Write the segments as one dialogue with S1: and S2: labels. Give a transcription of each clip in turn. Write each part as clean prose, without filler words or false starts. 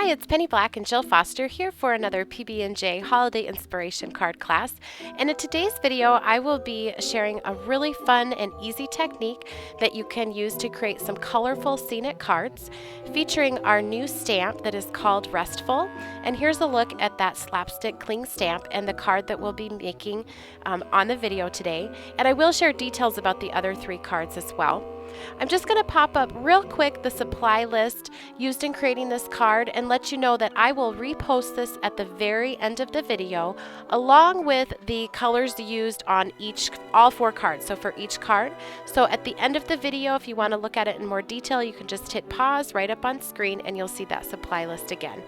S1: Hi, it's Penny Black and Jill Foster here for another PB&J Holiday Inspiration Card class. And in today's video, I will be sharing a really fun and easy technique that you can use to create some colorful scenic cards featuring our new stamp that is called Restful. And here's a look at that slapstick cling stamp and the card that we'll be making on the video today. And I will share details about the other three cards as well. I'm just going to pop up real quick the supply list used in creating this card and let you know that I will repost this at the very end of the video along with the colors used on all four cards, so for each card. So at the end of the video, if you want to look at it in more detail, you can just hit pause right up on screen and you'll see that supply list again.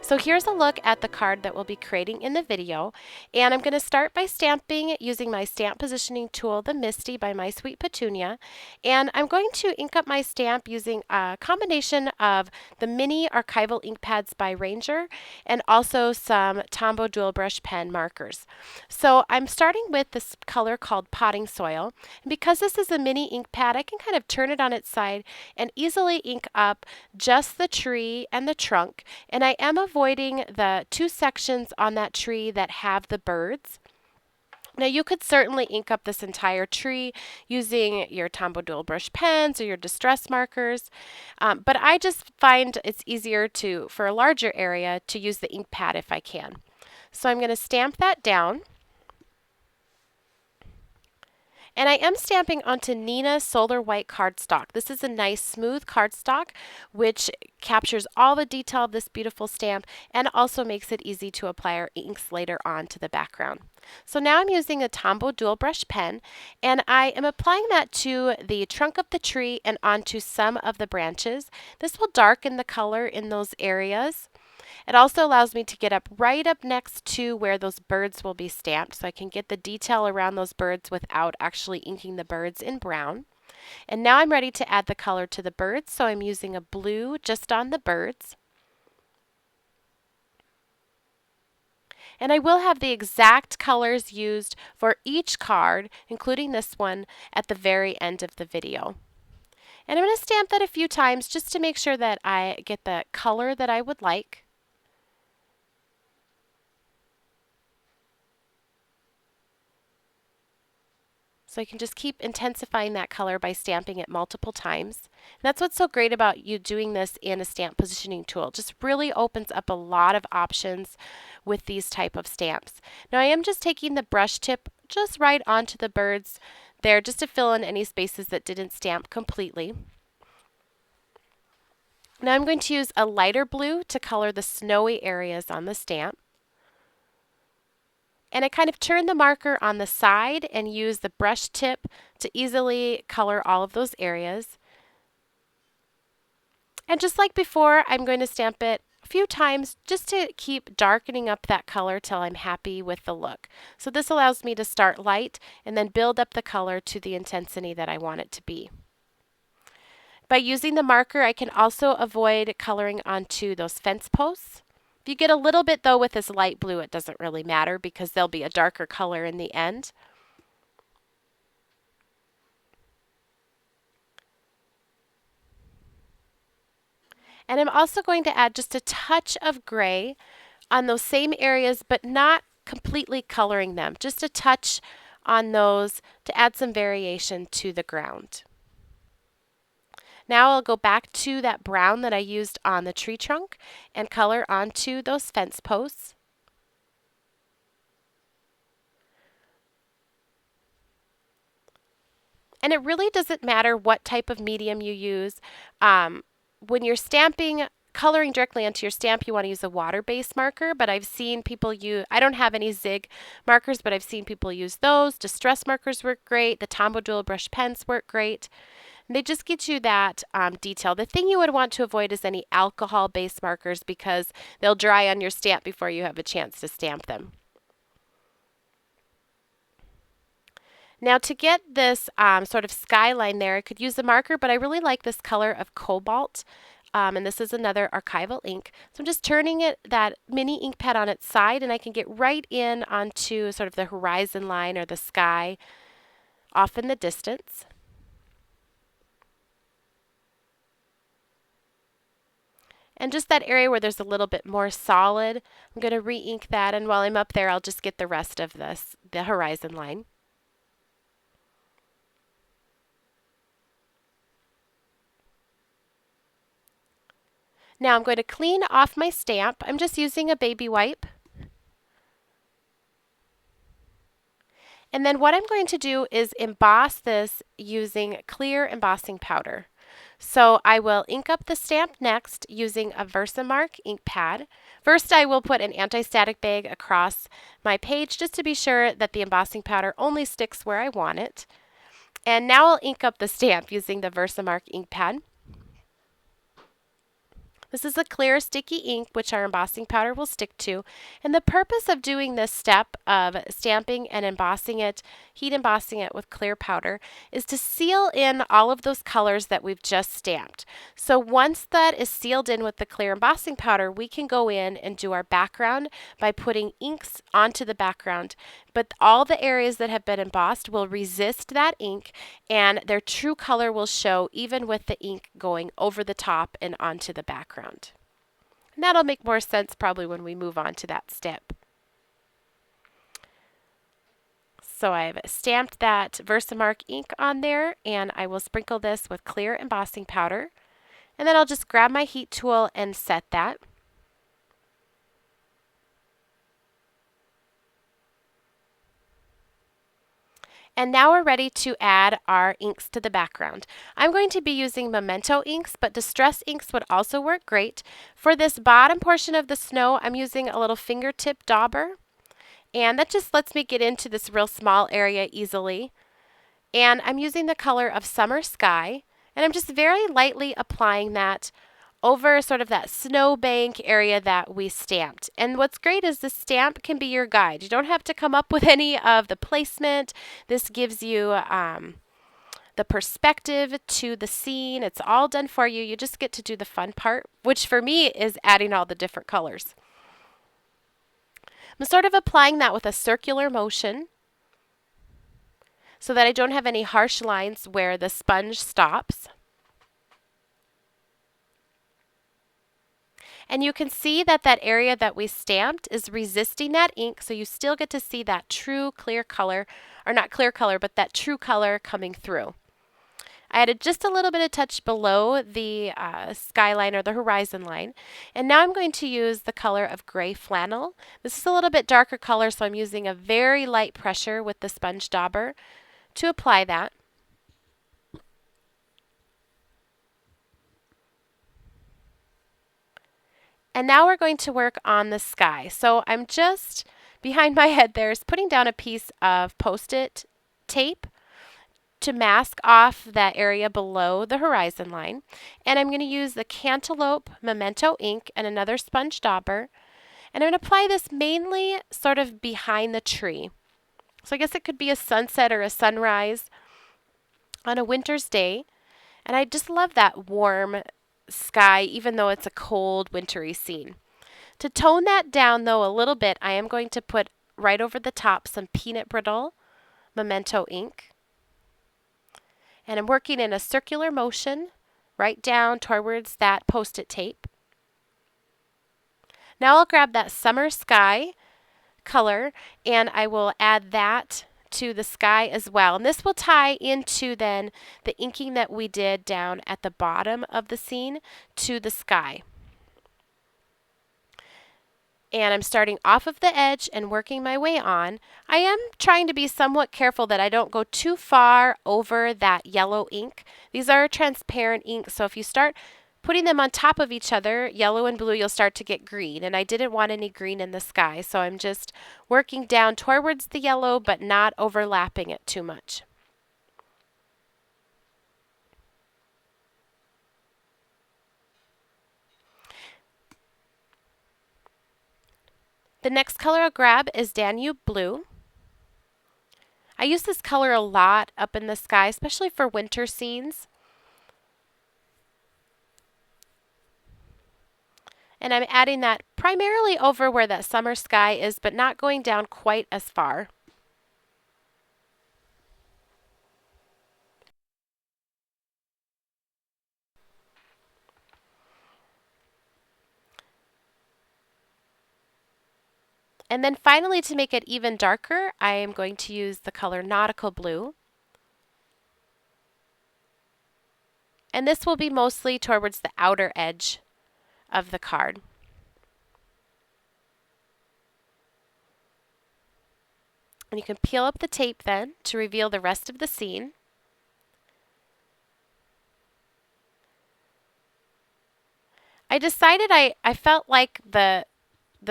S1: So here's a look at the card that we'll be creating in the video, and I'm going to start by stamping using my stamp positioning tool, the Misty by My Sweet Petunia, and I'm going to ink up my stamp using a combination of the mini archival ink pads by Ranger and also some Tombow dual brush pen markers. So I'm starting with this color called Potting Soil, and because this is a mini ink pad, I can kind of turn it on its side and easily ink up just the tree and the trunk, and I am avoiding the two sections on that tree that have the birds. Now you could certainly ink up this entire tree using your Tombow dual brush pens or your distress markers, but I just find it's easier for a larger area to use the ink pad if I can. So I'm going to stamp that down. And I am stamping onto Neenah Solar White cardstock. This is a nice smooth cardstock which captures all the detail of this beautiful stamp and also makes it easy to apply our inks later on to the background. So now I'm using a Tombow dual brush pen and I am applying that to the trunk of the tree and onto some of the branches. This will darken the color in those areas. It also allows me to get right up next to where those birds will be stamped, so I can get the detail around those birds without actually inking the birds in brown. And now I'm ready to add the color to the birds, so I'm using a blue just on the birds. And I will have the exact colors used for each card, including this one, at the very end of the video. And I'm going to stamp that a few times just to make sure that I get the color that I would like. So I can just keep intensifying that color by stamping it multiple times. And that's what's so great about you doing this in a stamp positioning tool. It just really opens up a lot of options with these type of stamps. Now I am just taking the brush tip just right onto the birds there just to fill in any spaces that didn't stamp completely. Now I'm going to use a lighter blue to color the snowy areas on the stamp. And I kind of turn the marker on the side and use the brush tip to easily color all of those areas. And just like before, I'm going to stamp it a few times just to keep darkening up that color till I'm happy with the look. So this allows me to start light and then build up the color to the intensity that I want it to be. By using the marker, I can also avoid coloring onto those fence posts. If you get a little bit though with this light blue, it doesn't really matter because there'll be a darker color in the end. And I'm also going to add just a touch of gray on those same areas, but not completely coloring them. Just a touch on those to add some variation to the ground. Now I'll go back to that brown that I used on the tree trunk and color onto those fence posts. And it really doesn't matter what type of medium you use. When you're coloring directly onto your stamp, you want to use a water-based marker, but I've seen people use, I don't have any zig markers, but I've seen people use those. Distress markers work great. The Tombow dual brush pens work great. They just get you that detail. The thing you would want to avoid is any alcohol-based markers because they'll dry on your stamp before you have a chance to stamp them. Now to get this sort of skyline there, I could use a marker, but I really like this color of cobalt. And this is another archival ink. So I'm just turning that mini ink pad on its side and I can get right in onto sort of the horizon line or the sky off in the distance. And just that area where there's a little bit more solid, I'm going to re-ink that, and while I'm up there, I'll just get the rest of this, the horizon line. Now I'm going to clean off my stamp. I'm just using a baby wipe. And then what I'm going to do is emboss this using clear embossing powder. So I will ink up the stamp next using a Versamark ink pad. First I will put an anti-static bag across my page just to be sure that the embossing powder only sticks where I want it. And now I'll ink up the stamp using the Versamark ink pad. This is a clear sticky ink which our embossing powder will stick to, and the purpose of doing this step of stamping and embossing it, heat embossing it with clear powder, is to seal in all of those colors that we've just stamped. So once that is sealed in with the clear embossing powder, we can go in and do our background by putting inks onto the background, but all the areas that have been embossed will resist that ink and their true color will show even with the ink going over the top and onto the background. And that'll make more sense probably when we move on to that step. So I've stamped that Versamark ink on there, and I will sprinkle this with clear embossing powder. And then I'll just grab my heat tool and set that. And now we're ready to add our inks to the background. I'm going to be using Memento inks, but Distress inks would also work great. For this bottom portion of the snow, I'm using a little fingertip dauber, and that just lets me get into this real small area easily. And I'm using the color of Summer Sky, and I'm just very lightly applying that over sort of that snowbank area that we stamped. And what's great is the stamp can be your guide. You don't have to come up with any of the placement. This gives you the perspective to the scene. It's all done for you. You just get to do the fun part, which for me is adding all the different colors. I'm sort of applying that with a circular motion so that I don't have any harsh lines where the sponge stops. And you can see that that area that we stamped is resisting that ink, so you still get to see that true clear color, or not clear color, but that true color coming through. I added just a little bit of touch below the skyline or the horizon line. And now I'm going to use the color of gray flannel. This is a little bit darker color, so I'm using a very light pressure with the sponge dauber to apply that. And now we're going to work on the sky. So I'm just behind my head there is putting down a piece of Post-it tape to mask off that area below the horizon line. And I'm going to use the Cantaloupe Memento ink and another sponge dauber. And I'm going to apply this mainly sort of behind the tree. So I guess it could be a sunset or a sunrise on a winter's day. And I just love that warm sky, even though it's a cold, wintry scene. To tone that down, though, a little bit, I am going to put right over the top some peanut brittle Memento ink. And I'm working in a circular motion right down towards that Post-it tape. Now I'll grab that Summer Sky color and I will add that to the sky as well. And this will tie into then the inking that we did down at the bottom of the scene to the sky. And I'm starting off of the edge and working my way on. I am trying to be somewhat careful that I don't go too far over that yellow ink. These are transparent ink, so if you start putting them on top of each other, yellow and blue, you'll start to get green. And I didn't want any green in the sky, so I'm just working down towards the yellow but not overlapping it too much. The next color I'll grab is Danube Blue. I use this color a lot up in the sky, especially for winter scenes. And I'm adding that primarily over where that summer sky is, but not going down quite as far. And then finally, to make it even darker, I am going to use the color Nautical Blue. And this will be mostly towards the outer edge of the card. And you can peel up the tape then to reveal the rest of the scene. I decided I felt like the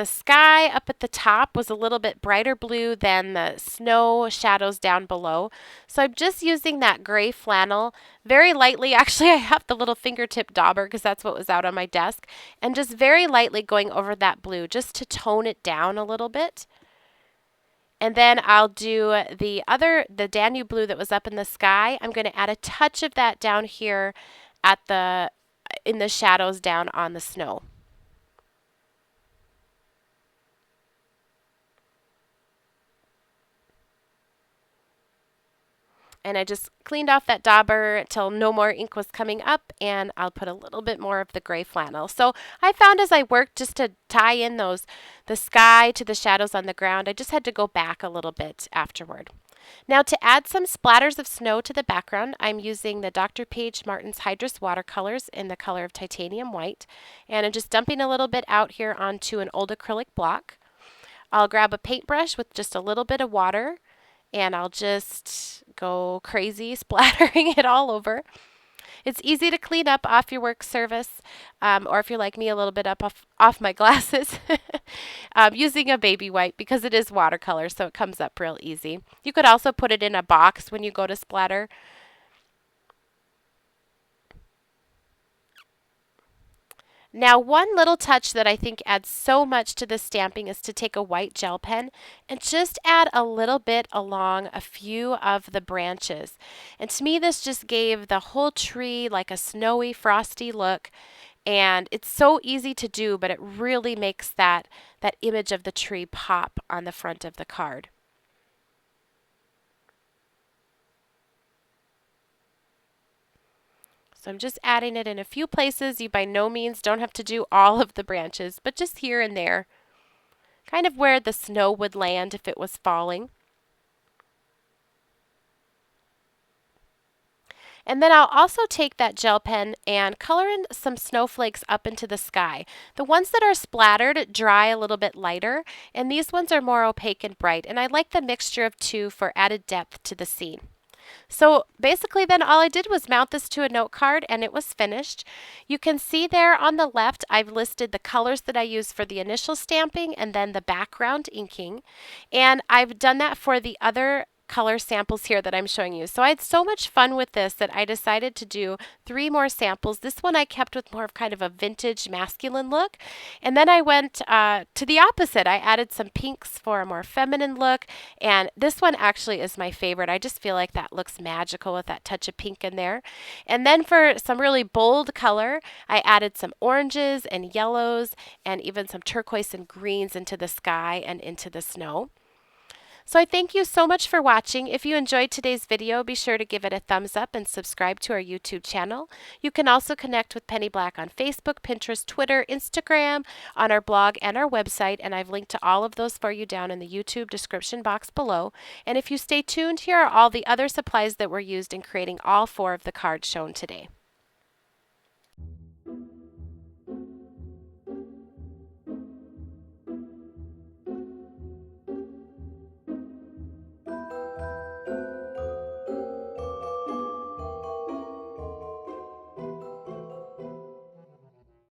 S1: sky up at the top was a little bit brighter blue than the snow shadows down below. So I'm just using that gray flannel very lightly. Actually, I have the little fingertip dauber because that's what was out on my desk. And just very lightly going over that blue just to tone it down a little bit. And then I'll do the Danube blue that was up in the sky. I'm going to add a touch of that down here in the shadows down on the snow. And I just cleaned off that dauber until no more ink was coming up, and I'll put a little bit more of the gray flannel. So I found as I worked just to tie in the sky to the shadows on the ground, I just had to go back a little bit afterward. Now to add some splatters of snow to the background, I'm using the Dr. Page Martin's Hydrus watercolors in the color of titanium white, and I'm just dumping a little bit out here onto an old acrylic block. I'll grab a paintbrush with just a little bit of water, and I'll just go crazy splattering it all over. It's easy to clean up off your work surface, or if you're like me, a little bit up off my glasses, using a baby wipe because it is watercolor, so it comes up real easy. You could also put it in a box when you go to splatter. Now, one little touch that I think adds so much to the stamping is to take a white gel pen and just add a little bit along a few of the branches. And to me, this just gave the whole tree like a snowy, frosty look. And it's so easy to do, but it really makes that image of the tree pop on the front of the card. So I'm just adding it in a few places. You by no means don't have to do all of the branches, but just here and there, kind of where the snow would land if it was falling. And then I'll also take that gel pen and color in some snowflakes up into the sky. The ones that are splattered dry a little bit lighter, and these ones are more opaque and bright. And I like the mixture of two for added depth to the scene. So basically then all I did was mount this to a note card and it was finished. You can see there on the left I've listed the colors that I use for the initial stamping and then the background inking. And I've done that for the other color samples here that I'm showing you. So I had so much fun with this that I decided to do 3 more samples. This one I kept with more of kind of a vintage masculine look. And then I went to the opposite. I added some pinks for a more feminine look. And this one actually is my favorite. I just feel like that looks magical with that touch of pink in there. And then for some really bold color, I added some oranges and yellows and even some turquoise and greens into the sky and into the snow. So I thank you so much for watching. If you enjoyed today's video, be sure to give it a thumbs up and subscribe to our YouTube channel. You can also connect with Penny Black on Facebook, Pinterest, Twitter, Instagram, on our blog and our website, and I've linked to all of those for you down in the YouTube description box below. And if you stay tuned, here are all the other supplies that were used in creating all 4 of the cards shown today.